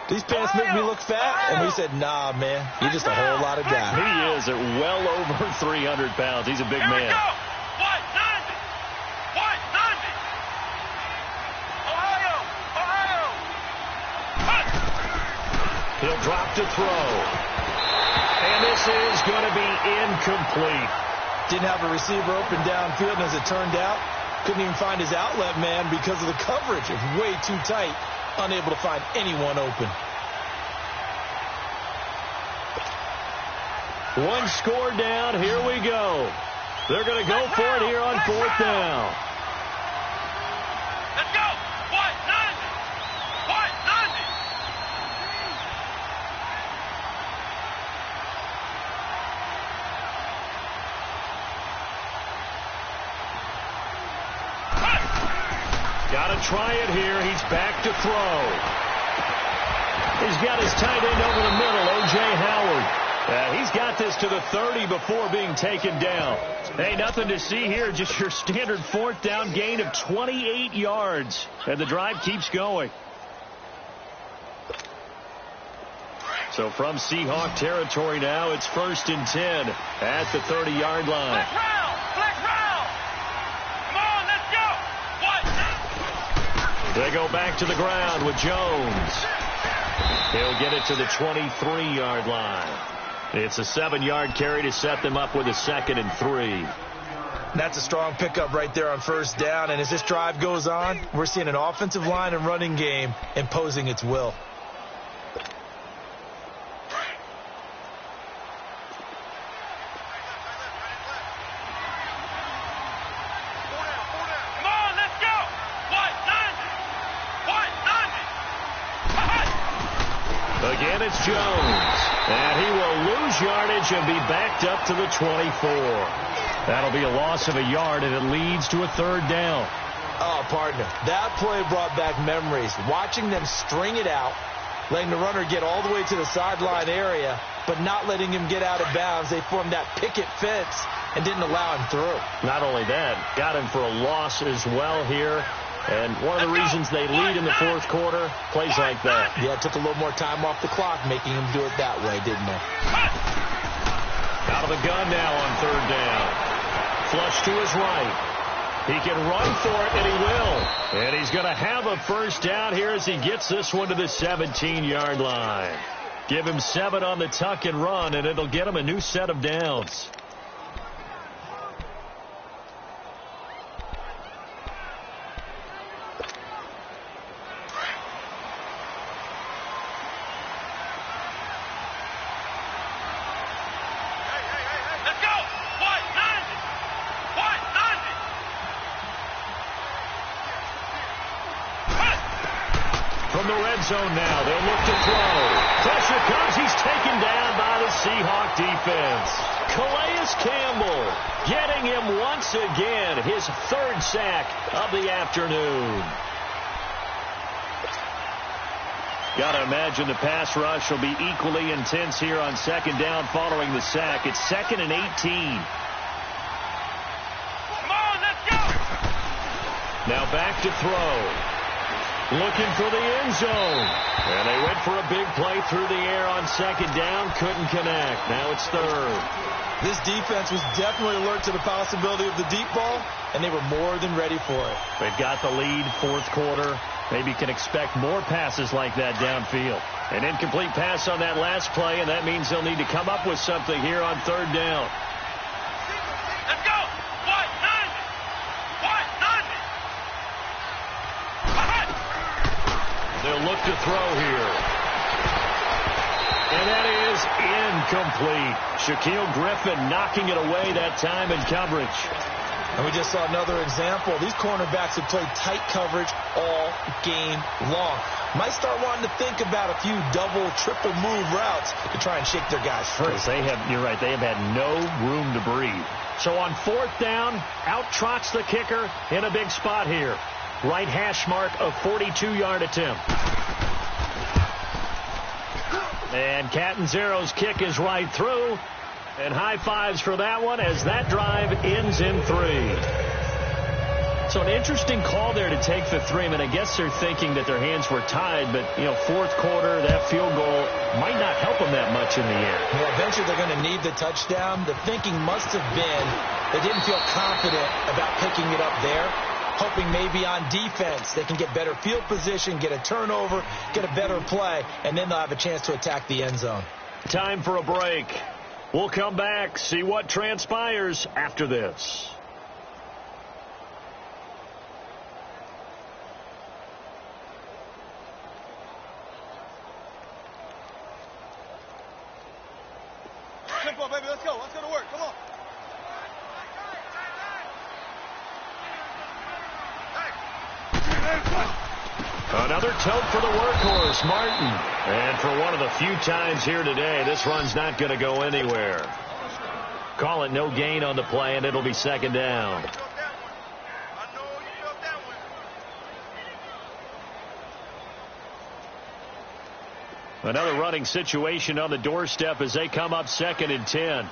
these pants make me look fat. And we said, nah, man, you're just a whole lot of guy. He is at well over 300 pounds. He's a big man. Here we go. 190. 190. Ohio. He'll drop to throw. And this is going to be incomplete. Didn't have a receiver open downfield, and as it turned out, couldn't even find his outlet man because of the coverage. It was way too tight, unable to find anyone open. One score down. Here we go. They're going to go for it here on fourth down. Let's go. 190. 190. Got to try it here. He's back to throw. He's got his tight end over the middle, O.J. Howard. He's got this to the 30 before being taken down. Hey, nothing to see here. Just your standard fourth down gain of 28 yards. And the drive keeps going. So from Seahawk territory now, it's 1st and 10 at the 30-yard line. Flex round. Flex round. Come on, let's go. They go back to the ground with Jones. He'll get it to the 23-yard line. It's a 7-yard carry to set them up with a 2nd and 3. That's a strong pickup right there on first down. And as this drive goes on, we're seeing an offensive line and running game imposing its will. Come on, let's go. 190. 190. Again, it's Jones. And he will lose yardage and be backed up to the 24. That'll be a loss of a yard, and it leads to a 3rd down. Oh, partner, that play brought back memories. Watching them string it out, letting the runner get all the way to the sideline area, but not letting him get out of bounds. They formed that picket fence and didn't allow him through. Not only that, got him for a loss as well here. And one of the reasons they lead in the 4th quarter, plays like that. Yeah, it took a little more time off the clock, making him do it that way, didn't it? Out of the gun now on 3rd down. Flush to his right. He can run for it, and he will. And he's going to have a 1st down here as he gets this one to the 17-yard line. Give him 7 on the tuck and run, and it'll get him a new set of downs. From the red zone now, they'll look to throw. Pressure comes. He's taken down by the Seahawk defense. Calais Campbell getting him once again, his 3rd sack of the afternoon. Got to imagine the pass rush will be equally intense here on 2nd down following the sack. It's 2nd and 18. Come on, let's go. Now back to throw. Looking for the end zone. And they went for a big play through the air on 2nd down. Couldn't connect. Now it's 3rd. This defense was definitely alert to the possibility of the deep ball, and they were more than ready for it. They've got the lead, 4th quarter. Maybe can expect more passes like that downfield. An incomplete pass on that last play, and that means they'll need to come up with something here on 3rd down. Let's go. 190. 190. They'll look to throw here. And that is incomplete. Shaquille Griffin knocking it away that time in coverage. And we just saw another example. These cornerbacks have played tight coverage all game long. Might start wanting to think about a few double, triple move routes to try and shake their guys free. You're right, they have had no room to breathe. So on 4th down, out trots the kicker in a big spot here. Right hash mark of 42-yard attempt. And Catanzaro's kick is right through. And high fives for that one as that drive ends in 3. So an interesting call there to take the 3. I mean, I guess they're thinking that their hands were tied, but, you know, fourth quarter, that field goal might not help them that much in the end. Yeah, eventually they're going to need the touchdown. The thinking must have been they didn't feel confident about picking it up there, hoping maybe on defense they can get better field position, get a turnover, get a better play, and then they'll have a chance to attack the end zone. Time for a break. We'll come back, see what transpires after this. Tempo, baby, let's go. Let's go to work. Come on. Another tote for the workhorse, Martin. And for one of the few times here today, this run's not going to go anywhere. Call it no gain on the play, and it'll be second down. Another running situation on the doorstep as they come up 2nd and 10.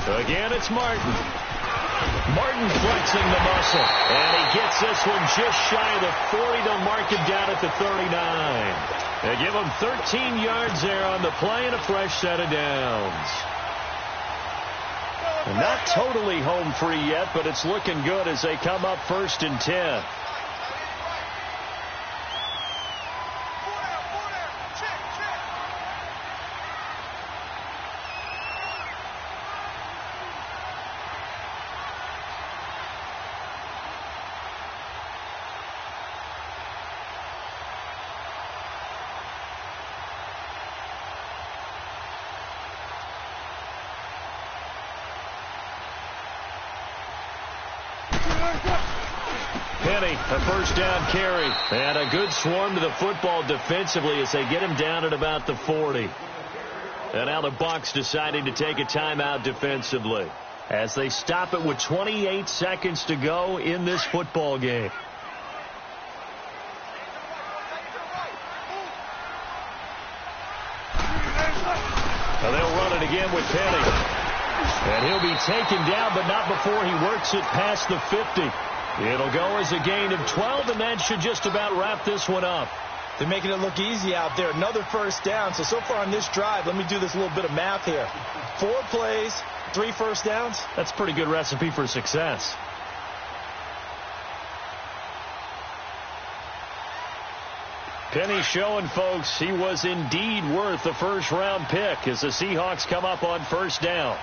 Again, it's Martin. Martin flexing the muscle. And he gets this one just shy of the 40. They'll mark him down at the 39. They give him 13 yards there on the play and a fresh set of downs. And not totally home free yet, but it's looking good as they come up 1st and 10. Penny, a first down carry. And a good swarm to the football defensively as they get him down at about the 40. And now the Bucs deciding to take a timeout defensively as they stop it with 28 seconds to go in this football game. Now they'll run it again with Penny. And he'll be taken down, but not before he works it past the 50. It'll go as a gain of 12, and that should just about wrap this one up. They're making it look easy out there. Another first down. So far on this drive, let me do this little bit of math here. 4 plays, 3 first downs. That's a pretty good recipe for success. Penny showing folks he was indeed worth a first-round pick as the Seahawks come up on first down.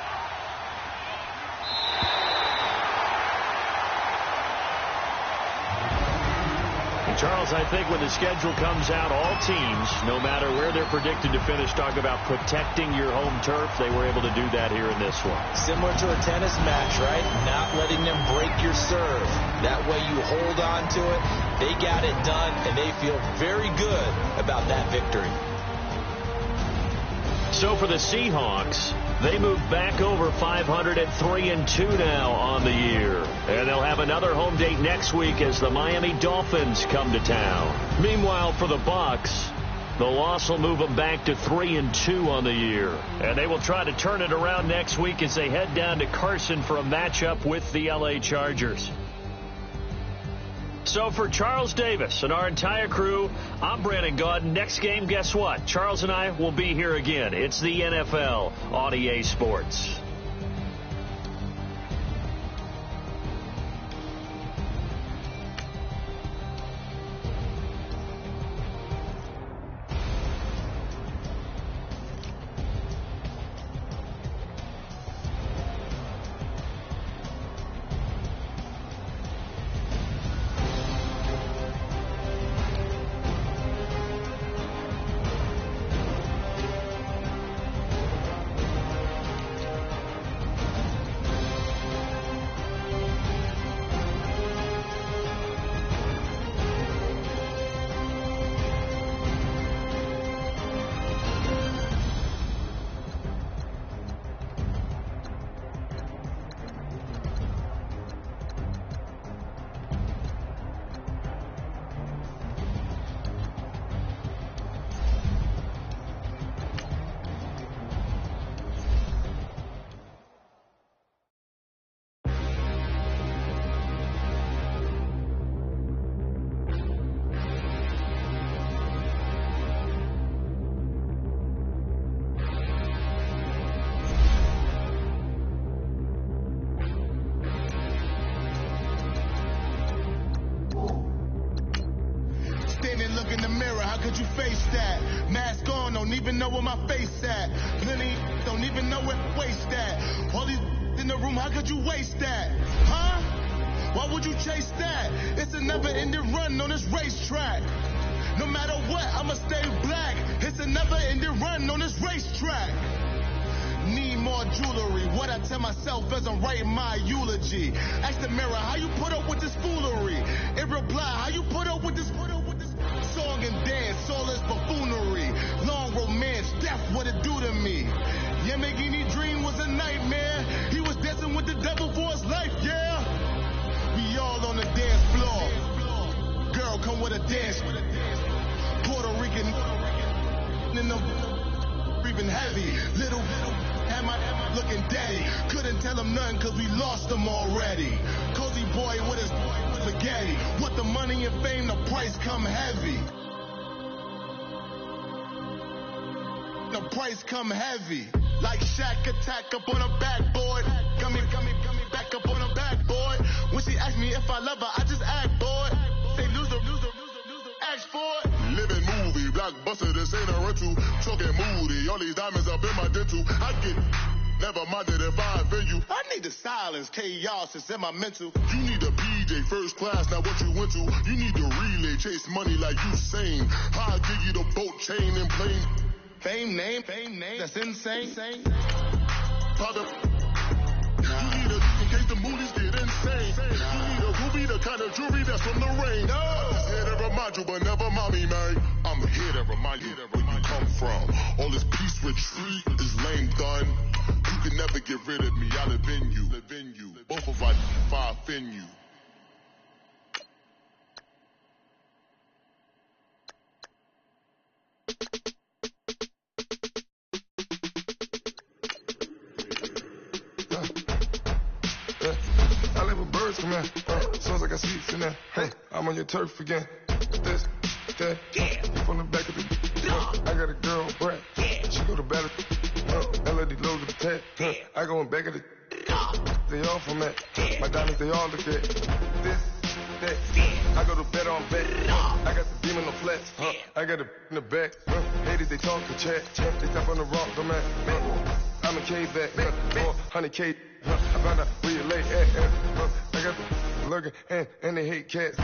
Charles, I think when the schedule comes out, all teams, no matter where they're predicted to finish, talk about protecting your home turf. They were able to do that here in this one. Similar to a tennis match, right? Not letting them break your serve. That way you hold on to it. They got it done, and they feel very good about that victory. So for the Seahawks, they move back over 500 at 3-2 now on the year. And they'll have another home date next week as the Miami Dolphins come to town. Meanwhile, for the Bucs, the loss will move them back to 3-2 on the year. And they will try to turn it around next week as they head down to Carson for a matchup with the LA Chargers. So for Charles Davis and our entire crew, I'm Brandon Gaudin. Next game, guess what? Charles and I will be here again. It's the NFL on EA Sports. waste at. Mask on, don't even know where my face at. Plenty don't even know where waste at. All these in the room, how could you waste that? Huh? Why would you chase that? It's a never-ending run on this racetrack. No matter what, I'ma stay black. It's a never-ending run on this racetrack. Need more jewelry. What I tell myself as I'm writing my eulogy. Ask the mirror, how you put up with this foolery? It reply, how you put up with this song and dance, all this buffoonery. Long romance, death, what it do to me? Yamagini dream was a nightmare. He was dancing with the devil for his life, yeah. We all on the dance floor. Girl, come with a dance. Puerto Rican in the breathing heavy. Little am I looking daddy. Couldn't tell him nothing cause we lost him already. Cozy boy with his spaghetti. What the money and fame, the price come heavy. The price come heavy. Like Shaq attack up on a backboard. Got me back up on a backboard. When she asked me if I love her, I just act bored. Say loser, ask for it. Living movie, blockbuster, this ain't a rental. Talking moody, all these diamonds up in my dental. I get never minded if I offend you. I need the silence, chaos is in my mental. You need a PJ, first class, not what you went to. You need the relay, chase money like you sane. I'll give you the boat, chain, and plane. Fame name, that's insane. Father, you need a in case the movies get insane. You need a ruby, the kind of jewelry that's from the rain. I'm just here to remind you, but never mommy, man. I'm here to remind you where you come from. All this peace retreat is lame done. You can never get rid of me, I live in you. Both of us, if I offend you. I live with birds come in. Soon as I got seats in there. Hey, I'm on your turf again. This, that. You from the back of the. I got a girl, Brad. She go to battle. LED low to the tag. I go in back of the. They all from that. My diamonds, they all look at. This, that. I go to bet on bet. I got the beam in the flats. I got it in the back. Haters, they talk to chat. They tap on the rock, I'm at. I'm a cave back. 400K. I found out where you lay at. I got the lurking and they hate cats.